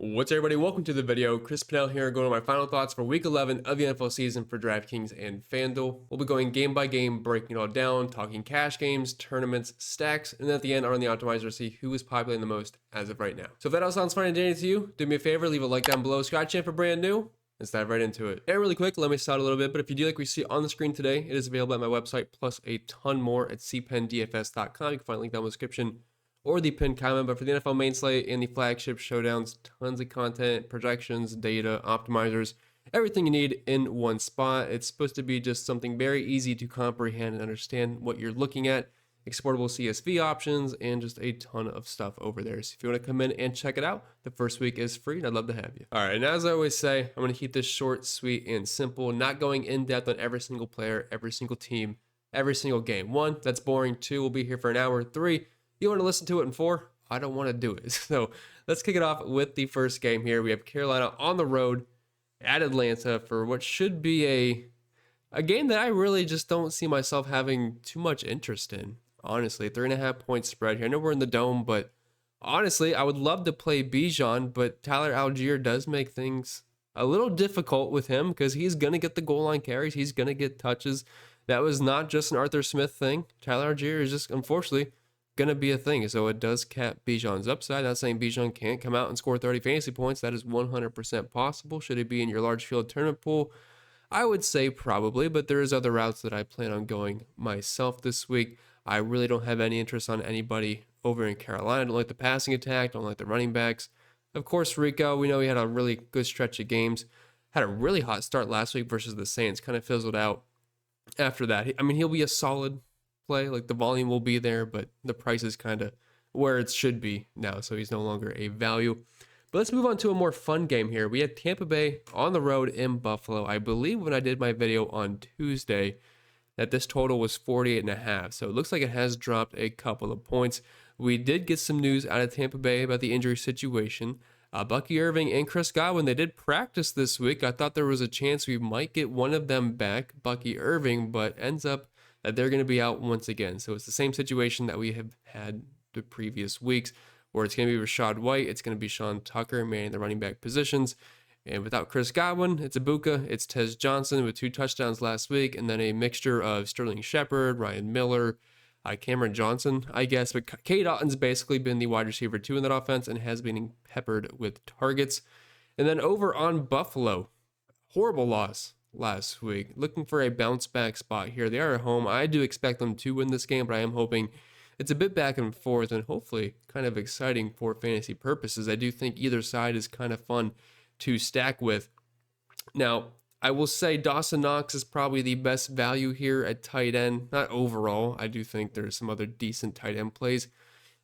What's everybody? Welcome to the video. Chris Pennell here, going over my final thoughts for Week 11 of the NFL season for DraftKings and FanDuel. We'll be going game by game, breaking it all down, talking cash games, tournaments, stacks, and at the end, I'll run the optimizer to see who is populating the most as of right now. So if that all sounds fun and dandy to you, do me a favor, leave a like down below, subscribe channel for brand new. Let's dive right into it. And really quick, let me start a little bit, but if you do like we see on the screen today, it is available at my website, plus a ton more at cpendfs.com. You can find a link down in the description or the pinned comment. But for the NFL main slate and the flagship showdowns, tons of content, projections, data, optimizers, everything you need in one spot. It's supposed to be just something very easy to comprehend and understand what you're looking at. Exportable CSV options and just a ton of stuff over there. So if you want to come in and check it out, the first week is free and I'd love to have you. All right, and as I always say, I'm going to keep this short, sweet, and simple, not going in depth on every single player, every single team, every single game. 1, that's boring. 2, we'll be here for an hour. 3, you want to listen to it in 4? I don't want to do it. So let's kick it off with the first game here. We have Carolina on the road at Atlanta for what should be a game that I really just don't see myself having too much interest in. Honestly, 3.5 point spread here. I know we're in the dome, but honestly, I would love to play Bijan, but Tyler Algier does make things a little difficult with him because he's going to get the goal line carries. He's going to get touches. That was not just an Arthur Smith thing. Tyler Algier is just, unfortunately, going to be a thing. So it does cap Bijan's upside. Not saying Bijan can't come out and score 30 fantasy points. That is 100% possible. Should it be in your large field tournament pool? I would say probably, but there is other routes that I plan on going myself this week. I really don't have any interest on anybody over in Carolina. I don't like the passing attack. Don't like the running backs. Of course, Rico, we know he had a really good stretch of games. Had a really hot start last week versus the Saints. Kind of fizzled out after that. I mean, he'll be a solid play. Like the volume will be there, but the price is kind of where it should be now. So he's no longer a value. But let's move on to a more fun game here. We had Tampa Bay on the road in Buffalo. I believe when I did my video on Tuesday that this total was 48.5. So it looks like it has dropped a couple of points. We did get some news out of Tampa Bay about the injury situation. Bucky Irving and Chris Godwin, they did practice this week. I thought there was a chance we might get one of them back, Bucky Irving, but ends up that they're going to be out once again. So it's the same situation that we have had the previous weeks, where it's going to be Rashad White, it's going to be Sean Tucker manning the running back positions. And without Chris Godwin, it's Ibuka, it's Tez Johnson with 2 touchdowns last week, and then a mixture of Sterling Shepard, Ryan Miller, Cameron Johnson, I guess. But Cade Otton's basically been the wide receiver 2 in that offense and has been peppered with targets. And then over on Buffalo, horrible loss last week. Looking for a bounce back spot here. They are at home. I do expect them to win this game, but I am hoping it's a bit back and forth and hopefully kind of exciting for fantasy purposes. I do think either side is kind of fun to stack with. Now, I will say Dawson Knox is probably the best value here at tight end. Not overall. I do think there's some other decent tight end plays.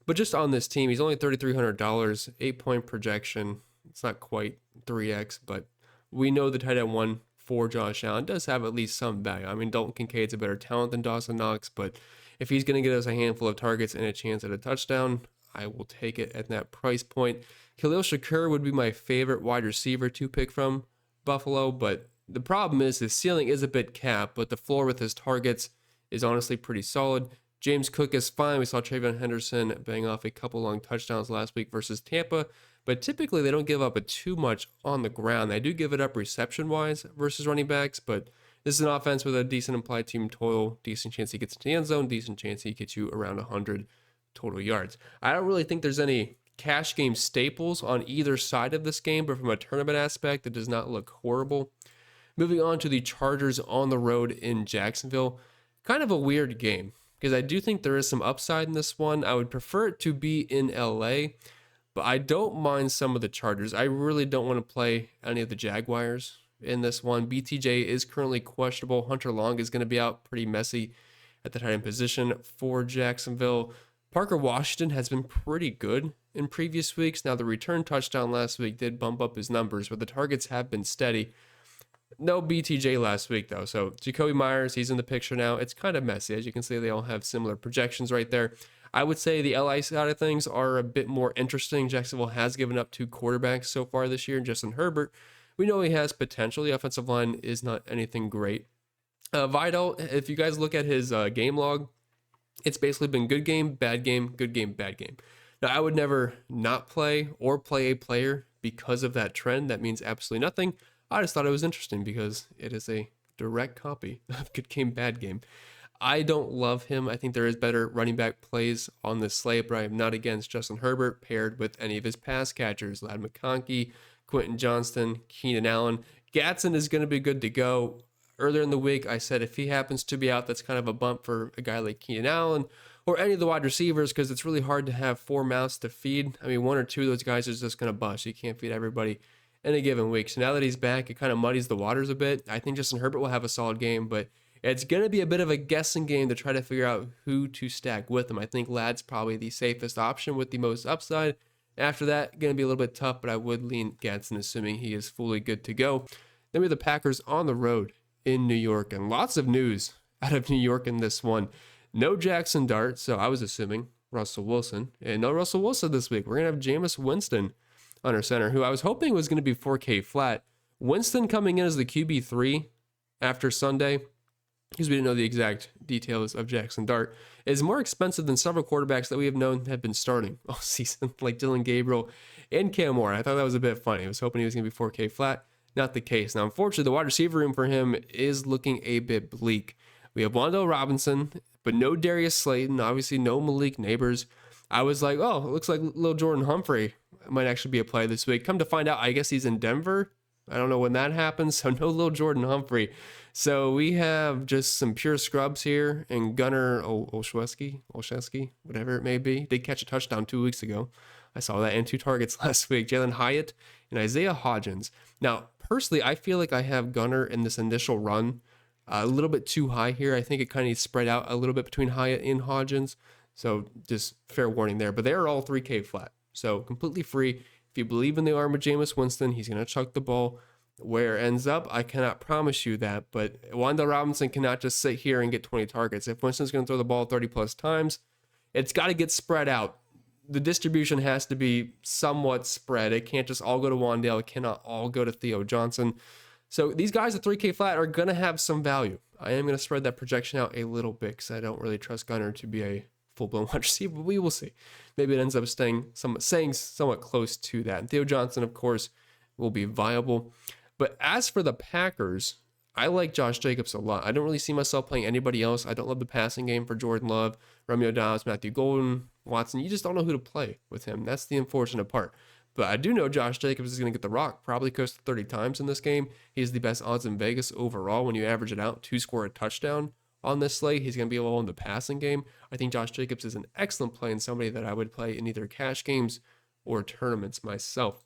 But just on this team, he's only $3,300, 8-point projection. It's not quite 3x, but we know the tight end one for Josh Allen does have at least some value. I mean, Dalton Kincaid's a better talent than Dawson Knox, but if he's going to get us a handful of targets and a chance at a touchdown, I will take it at that price point. Khalil Shakur would be my favorite wide receiver to pick from Buffalo, but the problem is his ceiling is a bit capped, but the floor with his targets is honestly pretty solid. James Cook is fine. We saw Trayvon Henderson bang off a couple long touchdowns last week versus Tampa, but typically they don't give up too much on the ground. They do give it up reception-wise versus running backs, but this is an offense with a decent implied team total, decent chance he gets into the end zone, decent chance he gets you around 100 total yards. I don't really think there's any cash game staples on either side of this game, but from a tournament aspect, it does not look horrible. Moving on to the Chargers on the road in Jacksonville. Kind of a weird game because I do think there is some upside in this one. I would prefer it to be in LA, but I don't mind some of the Chargers. I really don't want to play any of the Jaguars in this one. BTJ is currently questionable. Hunter Long is going to be out, pretty messy at the tight end position for Jacksonville. Parker Washington has been pretty good in previous weeks. Now, the return touchdown last week did bump up his numbers, but the targets have been steady. No BTJ last week, though. So Jacoby Myers, he's in the picture now. It's kind of messy. As you can see, they all have similar projections right there. I would say the LA side of things are a bit more interesting. Jacksonville has given up 2 quarterbacks so far this year. Justin Herbert, we know he has potential. The offensive line is not anything great. Vidal, if you guys look at his game log, it's basically been good game, bad game, good game, bad game. Now, I would never not play or play a player because of that trend. That means absolutely nothing. I just thought it was interesting because it is a direct copy of Good Game, Bad Game. I don't love him. I think there is better running back plays on this slate, but I am not against Justin Herbert paired with any of his pass catchers. Ladd McConkey, Quentin Johnston, Keenan Allen. Gatson is going to be good to go. Earlier in the week, I said if he happens to be out, that's kind of a bump for a guy like Keenan Allen or any of the wide receivers because it's really hard to have 4 mouths to feed. I mean, 1 or 2 of those guys is just going to bust. You can't feed everybody in a given week. So now that he's back, it kind of muddies the waters a bit. I think Justin Herbert will have a solid game, but it's going to be a bit of a guessing game to try to figure out who to stack with him. I think Ladd's probably the safest option with the most upside. After that, going to be a little bit tough, but I would lean Gatson assuming he is fully good to go. Then we have the Packers on the road in New York, and lots of news out of New York in this one. No Jackson Dart, so I was assuming Russell Wilson. And no Russell Wilson this week. We're going to have Jameis Winston under center, who I was hoping was going to be 4K flat. Winston coming in as the QB3 after Sunday, because we didn't know the exact details of Jackson Dart, is more expensive than several quarterbacks that we have known have been starting all season, like Dylan Gabriel and Cam Moore. I thought that was a bit funny. I was hoping he was going to be 4K flat. Not the case. Now, unfortunately, the wide receiver room for him is looking a bit bleak. We have Wan'Dale Robinson, but no Darius Slayton, obviously no Malik Neighbors. I was like, oh, it looks like little Jordan Humphrey might actually be a play this week. Come to find out, I guess he's in Denver. I don't know when that happens, so no little Jordan Humphrey. So we have just some pure scrubs here, and Gunnar Olszewski, whatever it may be. Did catch a touchdown 2 weeks ago. I saw that, and 2 targets last week. Jalen Hyatt and Isaiah Hodgins. Now, personally, I feel like I have Gunnar in this initial run a little bit too high here. I think it kind of needs to spread out a little bit between Hyatt and Hodgins. So just fair warning there. But they are all 3K flat. So completely free. If you believe in the arm of Jameis Winston, he's going to chuck the ball. Where it ends up, I cannot promise you that. But Wan'Dale Robinson cannot just sit here and get 20 targets. If Winston's going to throw the ball 30 plus times, it's got to get spread out. The distribution has to be somewhat spread. It can't just all go to Wan'Dale. It cannot all go to Theo Johnson. So these guys at 3K flat are going to have some value. I am going to spread that projection out a little bit because I don't really trust Gunnar to be a full-blown wide receiver, but we will see. Maybe it ends up staying somewhat close to that. And Theo Johnson, of course, will be viable. But as for the Packers, I like Josh Jacobs a lot. I don't really see myself playing anybody else. I don't love the passing game for Jordan Love, Romeo Dobbs, Matthew Golden, Watson. You just don't know who to play with him. That's the unfortunate part. But I do know Josh Jacobs is going to get the rock probably close to 30 times in this game. He's the best odds in Vegas overall when you average it out to score a touchdown on this slate. He's going to be able in the passing game. I think Josh Jacobs is an excellent play and somebody that I would play in either cash games or tournaments myself.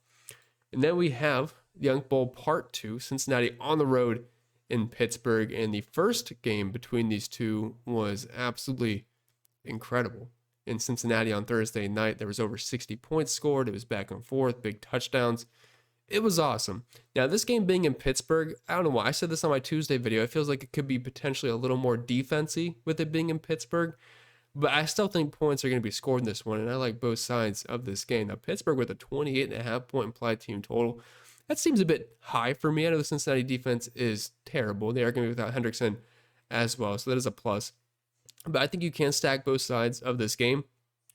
And then we have the Young Bowl Part 2, Cincinnati on the road in Pittsburgh. And the first game between these two was absolutely incredible. In Cincinnati on Thursday night, there was over 60 points scored. It was back and forth, big touchdowns. It was awesome. Now, this game being in Pittsburgh, I don't know why. I said this on my Tuesday video. It feels like it could be potentially a little more defensive with it being in Pittsburgh. But I still think points are going to be scored in this one, and I like both sides of this game. Now, Pittsburgh with a 28.5 point implied team total. That seems a bit high for me. I know the Cincinnati defense is terrible. They are going to be without Hendrickson as well, so that is a plus. But I think you can stack both sides of this game.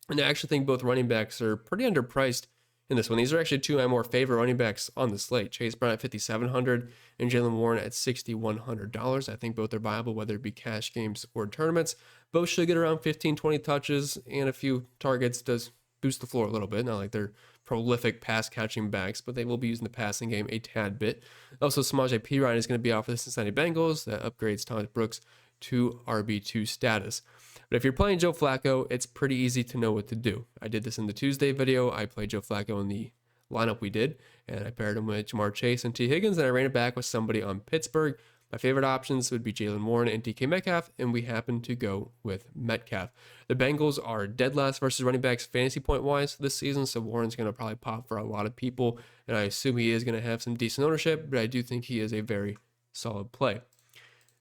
And I actually think both running backs are pretty underpriced in this one. These are actually two of my more favorite running backs on the slate. Chase Brown at $5,700 and Jaylen Warren at $6,100. I think both are viable, whether it be cash games or tournaments. Both should get around 15, 20 touches and a few targets. Does boost the floor a little bit. Not like they're prolific pass catching backs, but they will be using the passing game a tad bit. Also, Samaje Perine is going to be out for the Cincinnati Bengals. That upgrades Thomas Brooks to RB2 status. But if you're playing Joe Flacco, it's pretty easy to know what to do. I did this in the Tuesday video. I played Joe Flacco in the lineup we did, and I paired him with Jamar Chase and T. Higgins, and I ran it back with somebody on Pittsburgh. My favorite options would be Jaylen Warren and DK Metcalf, and we happen to go with Metcalf. The Bengals are dead last versus running backs fantasy point-wise this season, so Warren's going to probably pop for a lot of people, and I assume he is going to have some decent ownership, but I do think he is a very solid play.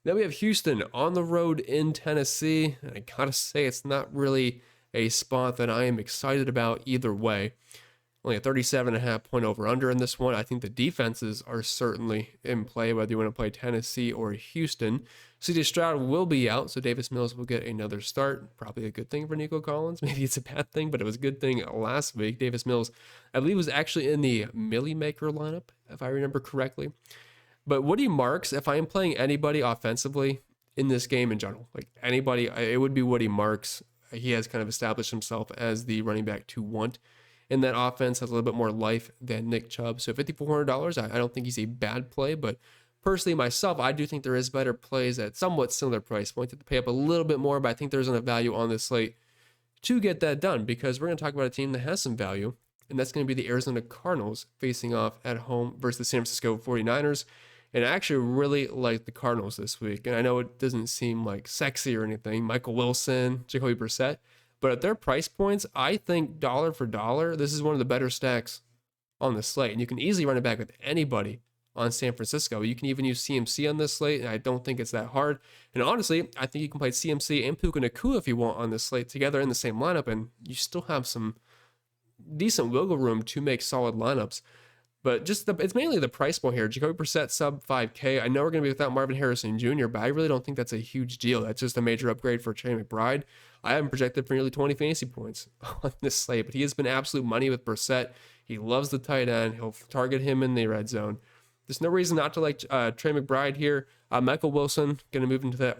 Then we have Houston on the road in Tennessee. And I gotta say, it's not really a spot that I am excited about either way. Only a 37.5-point over-under in this one. I think the defenses are certainly in play, whether you want to play Tennessee or Houston. CJ Stroud will be out, so Davis Mills will get another start. Probably a good thing for Nico Collins. Maybe it's a bad thing, but it was a good thing last week. Davis Mills, I believe, was actually in the Millie Maker lineup, if I remember correctly. But Woody Marks, if I am playing anybody offensively in this game in general, like anybody, it would be Woody Marks. He has kind of established himself as the running back to want. And that offense has a little bit more life than Nick Chubb. So $5,400, I don't think he's a bad play, but personally myself, I do think there is better plays at somewhat similar price points. You have to pay up a little bit more, but I think there's enough value on this slate to get that done, because we're going to talk about a team that has some value, and that's going to be the Arizona Cardinals facing off at home versus the San Francisco 49ers. And I actually really like the Cardinals this week. And I know it doesn't seem like sexy or anything. Michael Wilson, Jacoby Brissett. But at their price points, I think dollar for dollar, this is one of the better stacks on the slate. And you can easily run it back with anybody on San Francisco. You can even use CMC on this slate, and I don't think it's that hard. And honestly, I think you can play CMC and Puka Nacua if you want on this slate together in the same lineup, and you still have some decent wiggle room to make solid lineups. But it's mainly the price point here. Jacoby Brissett sub 5K. I know we're going to be without Marvin Harrison Jr., but I really don't think that's a huge deal. That's just a major upgrade for Trey McBride. I haven't projected for nearly 20 fantasy points on this slate, but he has been absolute money with Brissett. He loves the tight end. He'll target him in the red zone. There's no reason not to like Trey McBride here. Michael Wilson going to move into that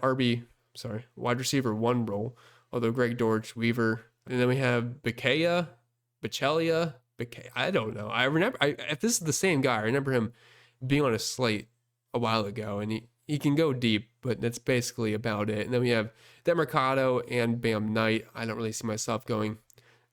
wide receiver 1 role, although Greg Dortch, Weaver. And then we have Bicchelia, I don't know. If this is the same guy, I remember him being on a slate a while ago, and he can go deep, but that's basically about it. And then we have Demercado and Bam Knight. I don't really see myself going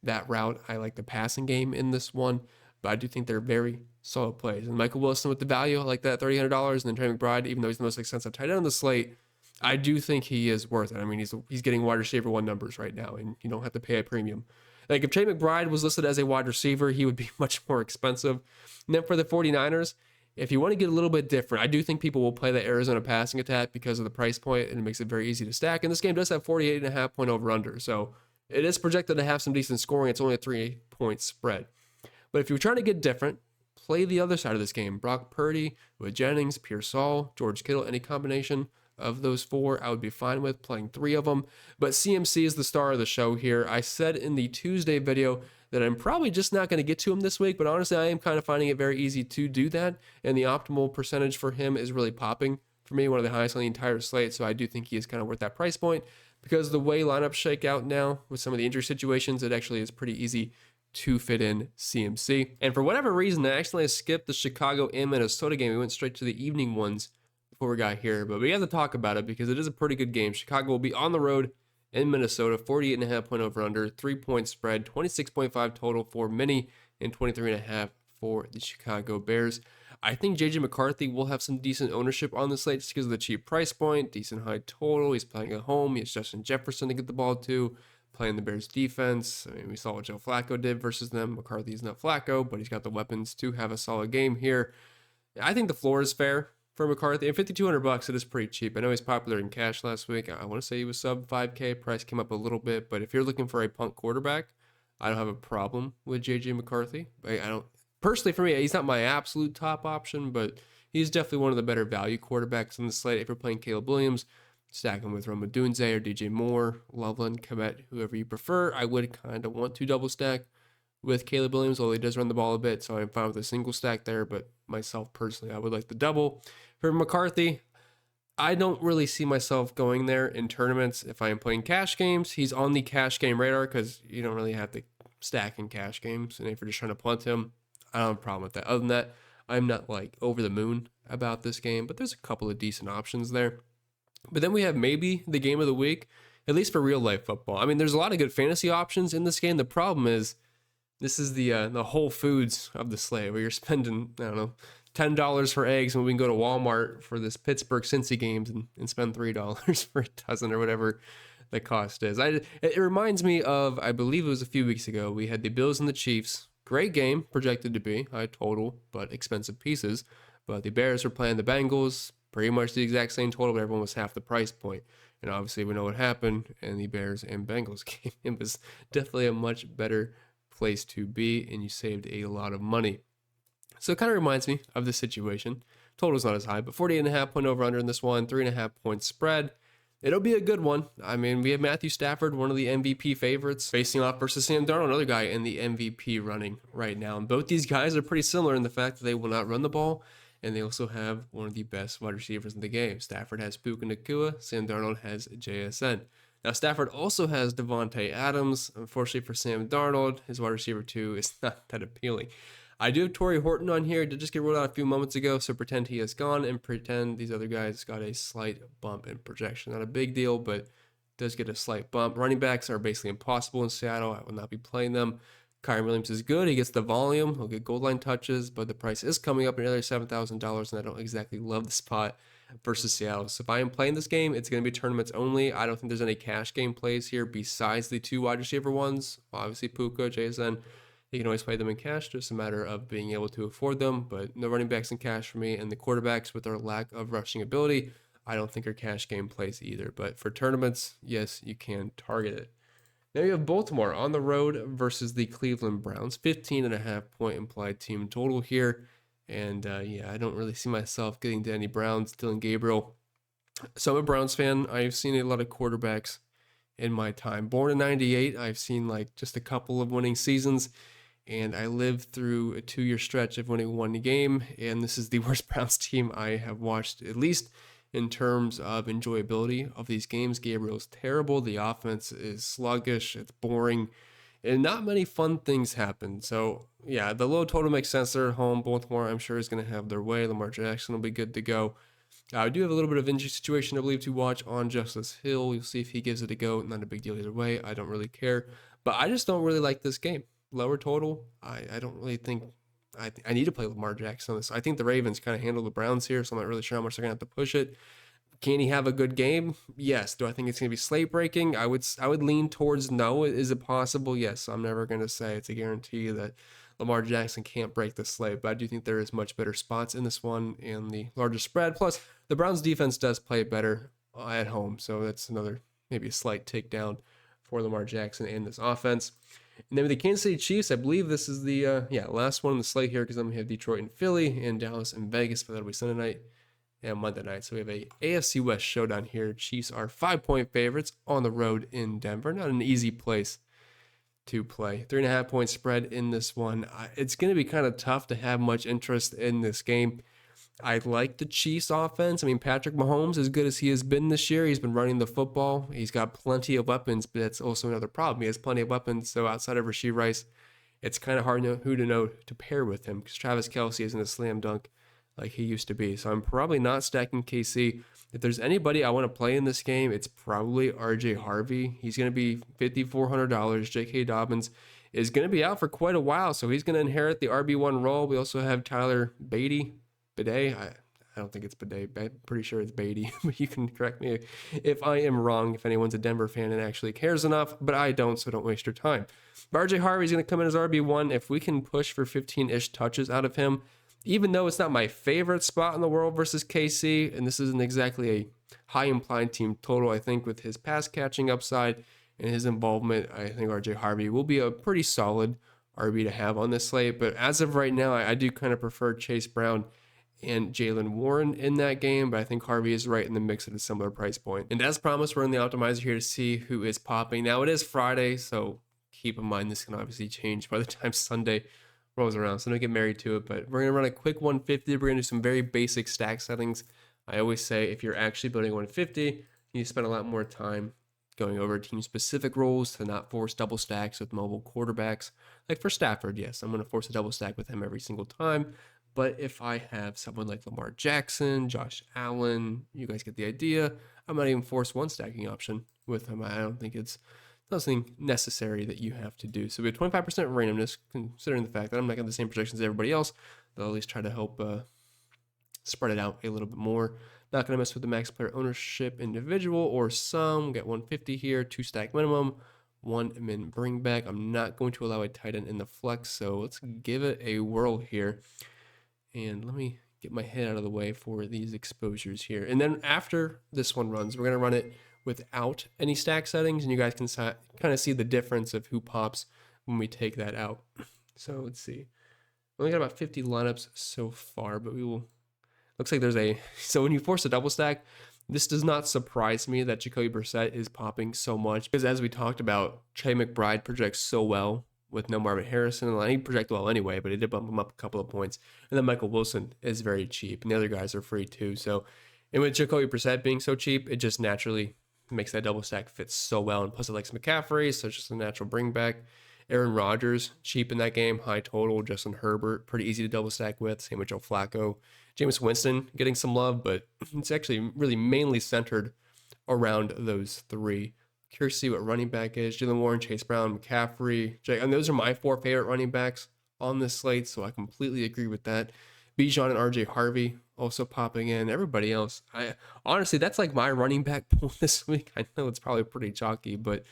that route. I like the passing game in this one, but I do think they're very solid plays. And Michael Wilson with the value, I like that, $3,800. And then Trey McBride, even though he's the most expensive tight end on the slate, I do think he is worth it. I mean, he's getting wide receiver 1 numbers right now, and you don't have to pay a premium. Like if Trey McBride was listed as a wide receiver, he would be much more expensive. And then for the 49ers, if you want to get a little bit different, I do think people will play the Arizona passing attack because of the price point, and it makes it very easy to stack. And this game does have 48.5-point over-under, so it is projected to have some decent scoring. It's only a 3-point spread. But if you're trying to get different, play the other side of this game. Brock Purdy with Jennings, Pearsall, George Kittle, any combination of those 4, I would be fine with playing 3 of them. But CMC is the star of the show here. I said in the Tuesday video that I'm probably just not going to get to him this week, but honestly, I am kind of finding it very easy to do that. And the optimal percentage for him is really popping for me, one of the highest on the entire slate. So I do think he is kind of worth that price point, because the way lineups shake out now with some of the injury situations, it actually is pretty easy to fit in CMC. And for whatever reason, I accidentally skipped the Chicago and Minnesota game. We went straight to the evening ones before we got here, but we have to talk about it because it is a pretty good game. Chicago will be on the road in Minnesota, 48.5-point over-under, 3-point spread, 26.5 total for Minnie, and 23.5 for the Chicago Bears. I think J.J. McCarthy will have some decent ownership on the slate just because of the cheap price point, decent high total. He's playing at home. He has Justin Jefferson to get the ball to, playing the Bears defense. I mean, we saw what Joe Flacco did versus them. McCarthy is not Flacco, but he's got the weapons to have a solid game here. I think the floor is fair for McCarthy. And $5,200, it is pretty cheap. I know he's popular in cash last week. I want to say he was sub 5K. Price came up a little bit, but if you're looking for a punt quarterback, I don't have a problem with J.J. McCarthy. I don't personally, for me, he's not my absolute top option, but he's definitely one of the better value quarterbacks in the slate. If you're playing Caleb Williams, stack him with Roma Dunze or DJ Moore, Loveland, Komet, whoever you prefer. I would kind of want to double stack with Caleb Williams, although he does run the ball a bit, so I'm fine with a single stack there, but myself personally, I would like the double. For McCarthy, I don't really see myself going there in tournaments. If I am playing cash games, he's on the cash game radar because you don't really have to stack in cash games, and if you're just trying to punt him, I don't have a problem with that. Other than that, I'm not like over the moon about this game, but there's a couple of decent options there. But then we have maybe the game of the week, at least for real life football. I mean, there's a lot of good fantasy options in this game. The problem is this is the Whole Foods of the slate, where you're spending, I don't know, $10 for eggs when we can go to Walmart for this Pittsburgh Cincy games and spend $3 for a dozen or whatever the cost is. It reminds me of, I believe it was a few weeks ago, we had the Bills and the Chiefs. Great game, projected to be high total, but expensive pieces. But the Bears were playing the Bengals, pretty much the exact same total, but everyone was half the price point. And obviously we know what happened in the Bears and Bengals game. It was definitely a much better place to be, and you saved a lot of money. So it kind of reminds me of this situation. Total's not as high, but 48.5 point over under in this one, 3.5 point spread. It'll be a good one. I mean, we have Matthew Stafford, one of the MVP favorites, facing off versus Sam Darnold, another guy in the MVP running right now. And both these guys are pretty similar in the fact that they will not run the ball, and they also have one of the best wide receivers in the game. Stafford has Puka Nacua, Sam Darnold has JSN. Now, Stafford also has Devontae Adams. Unfortunately for Sam Darnold, his wide receiver 2 is not that appealing. I do have Torrey Horton on here. Did just get ruled out a few moments ago, so pretend he is gone and pretend these other guys got a slight bump in projection. Not a big deal, but does get a slight bump. Running backs are basically impossible in Seattle. I will not be playing them. Kyren Williams is good. He gets the volume. He'll get goal line touches, but the price is coming up another $7,000, and I don't exactly love the spot versus Seattle. So if I am playing this game, it's going to be tournaments only. I don't think there's any cash game plays here besides the 2 wide receiver ones. Obviously, Puka, JSN. You can always play them in cash, just a matter of being able to afford them, but no running backs in cash for me, and the quarterbacks with their lack of rushing ability, I don't think are cash game plays either. But for tournaments, yes, you can target it. Now you have Baltimore on the road versus the Cleveland Browns, 15.5 point implied team total here, and yeah, I don't really see myself getting to any Browns. Dylan Gabriel. So I'm a Browns fan. I've seen a lot of quarterbacks in my time. Born in '98, I've seen like just a couple of winning seasons. And I lived through a 2-year stretch of winning 1 game, and this is the worst Browns team I have watched, at least in terms of enjoyability of these games. Gabriel's terrible. The offense is sluggish. It's boring, and not many fun things happen. So, yeah, the low total makes sense. They're at home. Baltimore, I'm sure, is going to have their way. Lamar Jackson will be good to go. I do have a little bit of injury situation, I believe, to watch on Justice Hill. You'll see if he gives it a go. Not a big deal either way. I don't really care. But I just don't really like this game. Lower total, I don't really think I need to play Lamar Jackson on this. I think the Ravens kind of handle the Browns here, so I'm not really sure how much they're going to have to push it. Can he have a good game? Yes. Do I think it's going to be slate breaking? I would lean towards no. Is it possible? Yes. I'm never going to say it's a guarantee that Lamar Jackson can't break the slate, but I do think there is much better spots in this one and the larger spread. Plus, the Browns defense does play better at home, so that's another maybe a slight takedown for Lamar Jackson and this offense. And then with the Kansas City Chiefs, I believe this is the last one on the slate here, because then we have Detroit and Philly and Dallas and Vegas, but that'll be Sunday night and Monday night. So we have a AFC West showdown here. Chiefs are 5-point favorites on the road in Denver. Not an easy place to play. 3.5 point spread in this one. It's going to be kind of tough to have much interest in this game. I like the Chiefs offense. I mean, Patrick Mahomes, as good as he has been this year, he's been running the football. He's got plenty of weapons, but that's also another problem. He has plenty of weapons, so outside of Rashee Rice, it's kind of hard to know who to pair with him, because Travis Kelce isn't a slam dunk like he used to be. So I'm probably not stacking KC. If there's anybody I want to play in this game, it's probably RJ Harvey. He's going to be $5,400. J.K. Dobbins is going to be out for quite a while, so he's going to inherit the RB1 role. We also have Tyler Bidet. I don't think it's Bidet. I'm pretty sure it's Beatty, but you can correct me if I am wrong, if anyone's a Denver fan and actually cares enough, but I don't, so don't waste your time. RJ Harvey's going to come in as RB1. If we can push for 15-ish touches out of him, even though it's not my favorite spot in the world versus KC, and this isn't exactly a high implied team total, I think with his pass catching upside and his involvement, I think RJ Harvey will be a pretty solid RB to have on this slate. But as of right now, I do kind of prefer Chase Brown and Jaylen Warren in that game, but I think Harvey is right in the mix at a similar price point. And as promised, we're in the optimizer here to see who is popping. Now, it is Friday, so keep in mind this can obviously change by the time Sunday rolls around, so don't get married to it. But we're going to run a quick 150. We're going to do some very basic stack settings. I always say if you're actually building 150, you spend a lot more time going over team-specific roles to not force double stacks with mobile quarterbacks. Like for Stafford, yes, I'm going to force a double stack with him every single time. But if I have someone like Lamar Jackson, Josh Allen, you guys get the idea, I might even force one stacking option with him. I don't think it's nothing necessary that you have to do. So we have 25% randomness, considering the fact that I'm not getting the same projections as everybody else. They'll at least try to help spread it out a little bit more. Not going to mess with the max player ownership individual or some. Get 150 here, 2 stack minimum, 1 min bring back. I'm not going to allow a tight end in the flex, so let's give it a whirl here. And let me get my head out of the way for these exposures here. And then after this one runs, we're going to run it without any stack settings, and you guys can kind of see the difference of who pops when we take that out. So let's see. We only got about 50 lineups so far, but we will. Looks like there's a. So when you force a double stack, this does not surprise me that Jacoby Brissett is popping so much, because as we talked about, Trey McBride projects so well with no Marvin Harrison. He projected well anyway, but he did bump him up a couple of points. And then Michael Wilson is very cheap, and the other guys are free too. So, and with Jacoby Brissett being so cheap, it just naturally makes that double stack fit so well. And plus it likes McCaffrey, so it's just a natural bring back. Aaron Rodgers, cheap in that game, high total. Justin Herbert, pretty easy to double stack with. Same with Joe Flacco. Jameis Winston getting some love, but it's actually really mainly centered around those three. Curious to see what running back is. Jalen Warren, Chase Brown, McCaffrey, and those are my 4 favorite running backs on this slate, so I completely agree with that. Bijan and RJ Harvey also popping in. Everybody else, honestly, that's like my running back pool this week. I know it's probably pretty chalky, but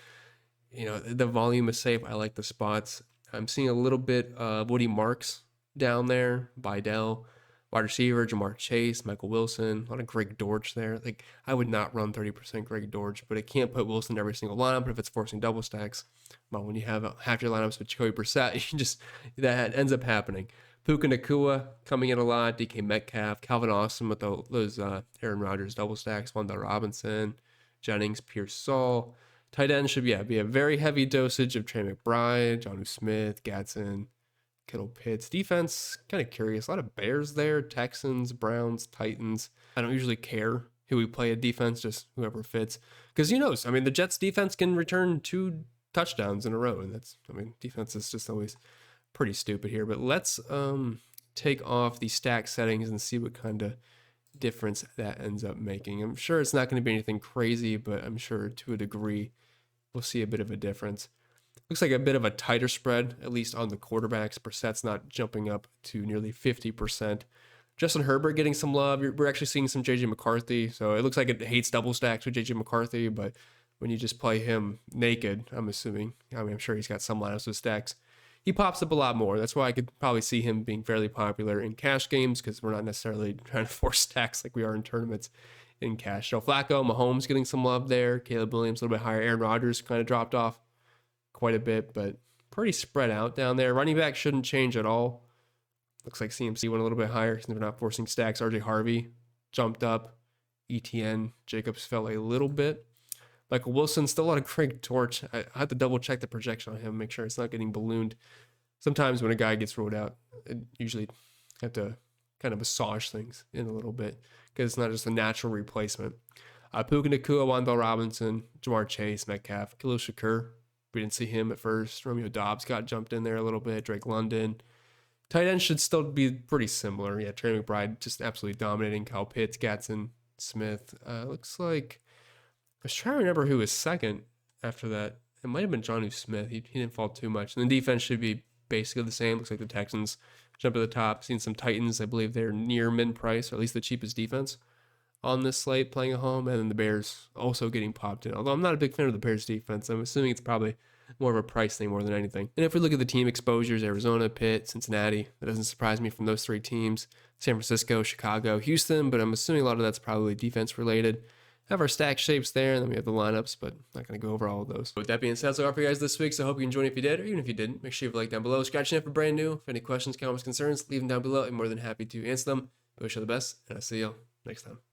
the volume is safe. I like the spots. I'm seeing a little bit of Woody Marks down there, Bidell, wide receiver, Jamar Chase, Michael Wilson, a lot of Greg Dortch there. Like, I would not run 30% Greg Dortch, but I can't put Wilson in every single lineup. But if it's forcing double stacks, well, when you have half your lineups with Jacoby Brissett, that ends up happening. Puka Nacua coming in a lot, DK Metcalf, Calvin Austin with those Aaron Rodgers double stacks, Wanda Robinson, Jennings, Pierce Saul. Tight end should be a very heavy dosage of Trey McBride, Jonnu Smith, Gatson, Kittle, Pitts. Defense, kind of curious. A lot of Bears there, Texans, Browns, Titans. I don't usually care who we play at defense, just whoever fits. Because who knows? I mean, the Jets defense can return 2 touchdowns in a row. And defense is just always pretty stupid here. But let's take off the stack settings and see what kind of difference that ends up making. I'm sure it's not going to be anything crazy, but I'm sure to a degree we'll see a bit of a difference. Looks like a bit of a tighter spread, at least on the quarterbacks. Brissett's not jumping up to nearly 50%. Justin Herbert getting some love. We're actually seeing some J.J. McCarthy. So it looks like it hates double stacks with J.J. McCarthy, but when you just play him naked, I'm assuming, I'm sure he's got some lineups with stacks, he pops up a lot more. That's why I could probably see him being fairly popular in cash games, because we're not necessarily trying to force stacks like we are in tournaments in cash. Joe Flacco, Mahomes getting some love there. Caleb Williams a little bit higher. Aaron Rodgers kind of dropped off quite a bit, but pretty spread out down there. Running back shouldn't change at all. Looks like CMC went a little bit higher since they're not forcing stacks. RJ Harvey jumped up. ETN, Jacobs fell a little bit. Michael Wilson, still a lot of Greg Dortch. I have to double check the projection on him, make sure it's not getting ballooned. Sometimes when a guy gets rolled out, I usually have to kind of massage things in a little bit, because it's not just a natural replacement. Puka Nacua, Wanda Robinson, Jamar Chase, Metcalf, Khalil Shakur. We didn't see him at first. Romeo Doubs got jumped in there a little bit. Drake London. Tight end should still be pretty similar. Yeah, Trey McBride just absolutely dominating. Kyle Pitts, Gatson, Smith. Looks like, I was trying to remember who was second after that. It might have been Jonnu Smith. He didn't fall too much. And the defense should be basically the same. Looks like the Texans jump to the top. Seen some Titans. I believe they're near min price, or at least the cheapest defense on this slate playing at home. And then the Bears also getting popped in. Although I'm not a big fan of the Bears defense. I'm assuming it's probably more of a price thing more than anything. And if we look at the team exposures, Arizona, Pitt, Cincinnati, that doesn't surprise me from those 3 teams. San Francisco, Chicago, Houston, but I'm assuming a lot of that's probably defense related. Have our stack shapes there, and then we have the lineups, but not going to go over all of those. With that being said, that's all for you guys this week, so I hope you enjoyed. If you did, or even if you didn't, make sure you have a like down below. Scratch it if you're brand new. If any questions, comments, concerns, leave them down below. I'm more than happy to answer them. I wish you all the best, and I'll see you all next time.